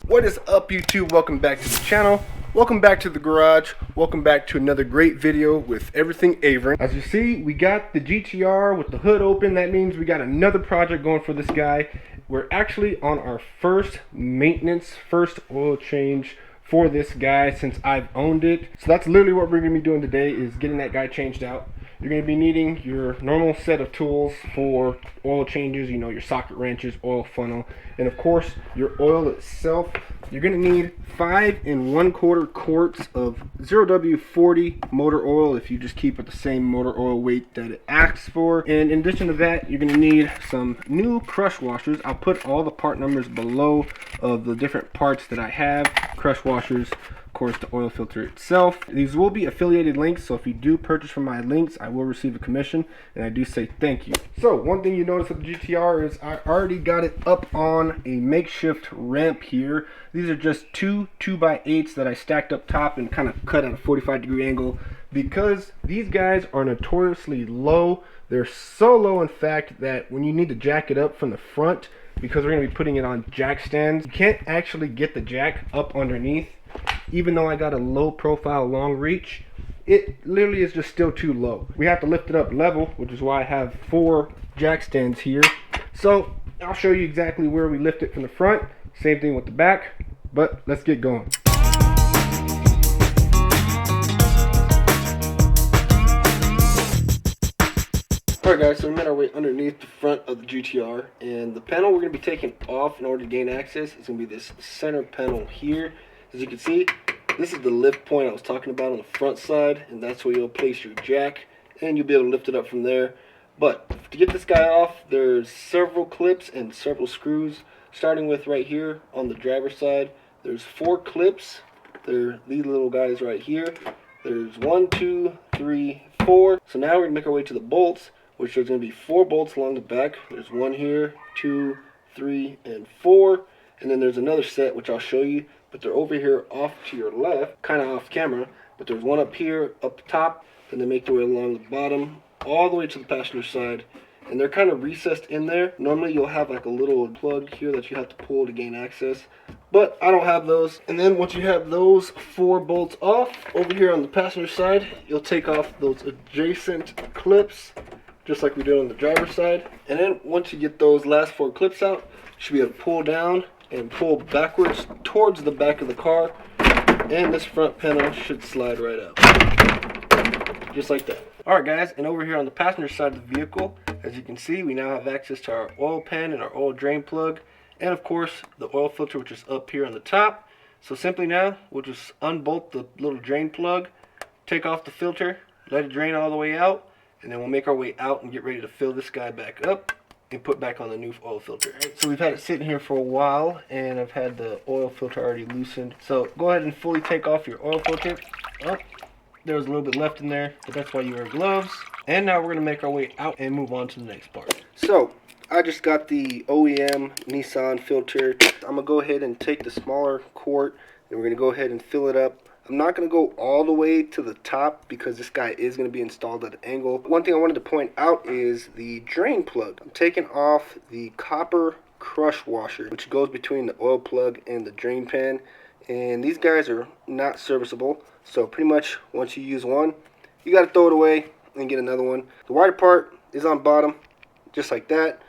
What is up, YouTube? Welcome back to the channel. Welcome back to the garage. Welcome back to another great video with everything Avery. As you see, we got the GTR with the hood open. That means we got another project going for this guy. We're actually on our first maintenance, first oil change for this guy since I've owned it. So that's literally what we're going to be doing today, is getting that guy changed out. You're going to be needing your normal set of tools for oil changes, you know, your socket wrenches, oil funnel, and of course your oil itself. You're going to need 5 1/4 quarts of 0W40 motor oil if you just keep it the same motor oil weight that it asks for. And in addition to that, you're going to need some new crush washers. I'll put all the part numbers below of the different parts that I have. Crush washers, of course, the oil filter itself. These will be affiliated links, so if you do purchase from my links, I will receive a commission, and I do say thank you. So one thing you notice with the GTR is I already got it up on a makeshift ramp here. These are just two 2x8s that I stacked up top and kind of cut at a 45-degree angle, because these guys are notoriously low. They're so low, in fact, that when you need to jack it up from the front, because we're going to be putting it on jack stands, you can't actually get the jack up underneath. Even though I got a low profile long reach, it literally is just still too low. We have to lift it up level, which is why I have 4 jack stands here. So I'll show you exactly where we lift it from the front. Same thing with the back, but let's get going. Alright guys, so we made our way underneath the front of the GTR, and the panel we're going to be taking off in order to gain access is going to be this center panel here. As you can see, this is the lift point I was talking about on the front side, and that's where you'll place your jack, and you'll be able to lift it up from there. But to get this guy off, there's several clips and several screws, starting with right here on the driver's side. There's 4 clips. They're these little guys right here. There's 1, 2, 3, 4. So now we're going to make our way to the bolts, which there's going to be 4 bolts along the back. There's 1 here, 2, 3, and 4. And then there's another set, which I'll show you, but they're over here off to your left, kind of off camera. But there's one up here, up top, and they make their way along the bottom, all the way to the passenger side. And they're kind of recessed in there. Normally you'll have like a little plug here that you have to pull to gain access, but I don't have those. And then once you have those 4 bolts off, over here on the passenger side, you'll take off those adjacent clips, just like we did on the driver's side. And then once you get those last 4 clips out, you should be able to pull down and pull backwards towards the back of the car, and this front panel should slide right out, just like that. Alright guys, and over here on the passenger side of the vehicle, as you can see, we now have access to our oil pan and our oil drain plug, and of course the oil filter, which is up here on the top. So simply now we'll just unbolt the little drain plug, take off the filter, let it drain all the way out, and then we'll make our way out and get ready to fill this guy back up and put back on the new oil filter. Right, so we've had it sitting here for a while, and I've had the oil filter already loosened. So go ahead and fully take off your oil filter. Oh, there was a little bit left in there, but that's why you wear gloves. And now we're going to make our way out and move on to the next part. So I just got the OEM Nissan filter. I'm going to go ahead and take the smaller quart, and we're going to go ahead and fill it up. I'm not going to go all the way to the top because this guy is going to be installed at an angle. One thing I wanted to point out is the drain plug. I'm taking off the copper crush washer, which goes between the oil plug and the drain pan. And these guys are not serviceable. So pretty much once you use one, you got to throw it away and get another one. The wider part is on bottom, just like that.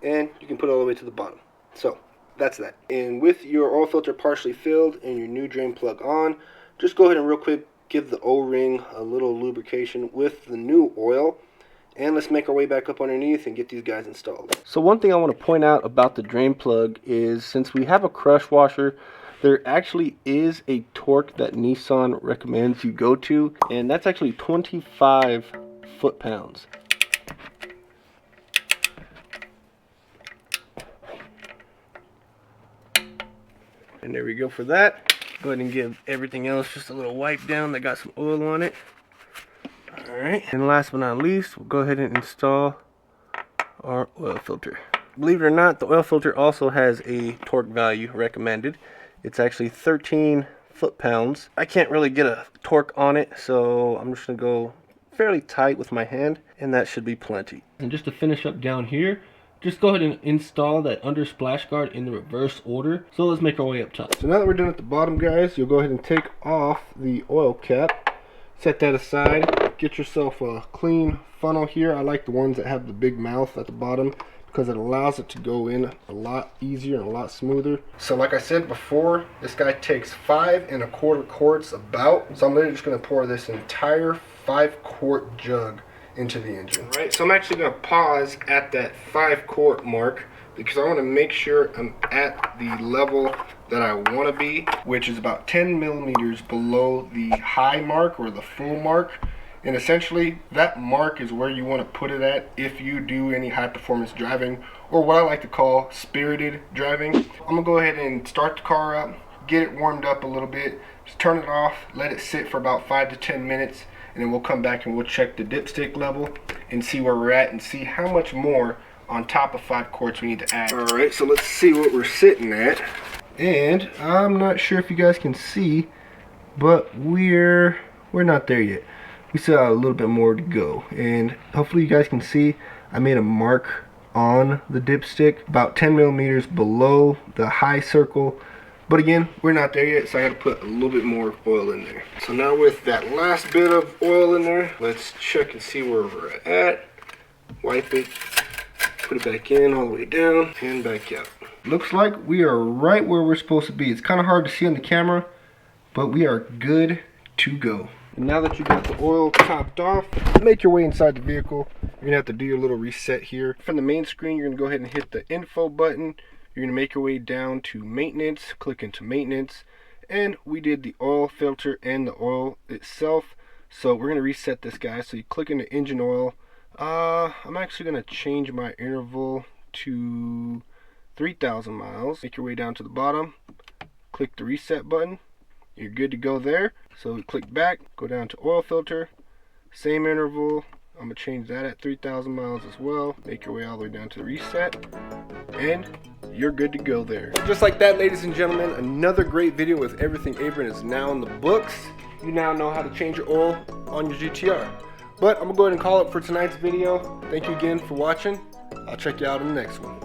And you can put it all the way to the bottom. So that's that. And with your oil filter partially filled and your new drain plug on, just go ahead and real quick give the O-ring a little lubrication with the new oil, and let's make our way back up underneath and get these guys installed. So one thing I want to point out about the drain plug is, since we have a crush washer, there actually is a torque that Nissan recommends you go to, and that's actually 25 foot-pounds. And there we go for that. Go ahead and give everything else just a little wipe down that got some oil on it. Alright, and last but not least, we'll go ahead and install our oil filter. Believe it or not, the oil filter also has a torque value recommended. It's actually 13 foot-pounds. I can't really get a torque on it, so I'm just going to go fairly tight with my hand, and that should be plenty. And just to finish up down here, just go ahead and install that under splash guard in the reverse order. So let's make our way up top. So now that we're done at the bottom, guys, you'll go ahead and take off the oil cap, set that aside, get yourself a clean funnel here. I like the ones that have the big mouth at the bottom because it allows it to go in a lot easier and a lot smoother. So like I said before, this guy takes 5 1/4 quarts about. So I'm literally just going to pour this entire 5-quart jug into the engine. All right, so I'm actually going to pause at that 5-quart mark because I want to make sure I'm at the level that I want to be, which is about 10 millimeters below the high mark or the full mark. And essentially that mark is where you want to put it at if you do any high performance driving, or what I like to call spirited driving. I'm gonna go ahead and start the car up, get it warmed up a little bit, just turn it off, let it sit for about 5 to 10 minutes, and then we'll come back and we'll check the dipstick level and see where we're at and see how much more on top of 5 quarts we need to add. All right, so let's see what we're sitting at. And I'm not sure if you guys can see, but we're not there yet. We still have a little bit more to go, and hopefully you guys can see I made a mark on the dipstick about 10 millimeters below the high circle. But again, we're not there yet, so I got to put a little bit more oil in there. So now with that last bit of oil in there, let's check and see where we're at. Wipe it, put it back in all the way down, and back out. Looks like we are right where we're supposed to be. It's kind of hard to see on the camera, but we are good to go. And now that you got the oil topped off, make your way inside the vehicle. You're gonna have to do your little reset here. From the main screen, you're gonna go ahead and hit the info button. You're gonna make your way down to maintenance, click into maintenance, and we did the oil filter and the oil itself. So we're gonna reset this guy. So you click into engine oil. I'm actually gonna change my interval to 3,000 miles. Make your way down to the bottom, click the reset button. You're good to go there. So we click back, go down to oil filter, same interval. I'm gonna change that at 3,000 miles as well. Make your way all the way down to the reset, and you're good to go there. Just like that, ladies and gentlemen, another great video with Everything Abram is now in the books. You now know how to change your oil on your GTR. But I'm gonna go ahead and call it for tonight's video. Thank you again for watching. I'll check you out in the next one.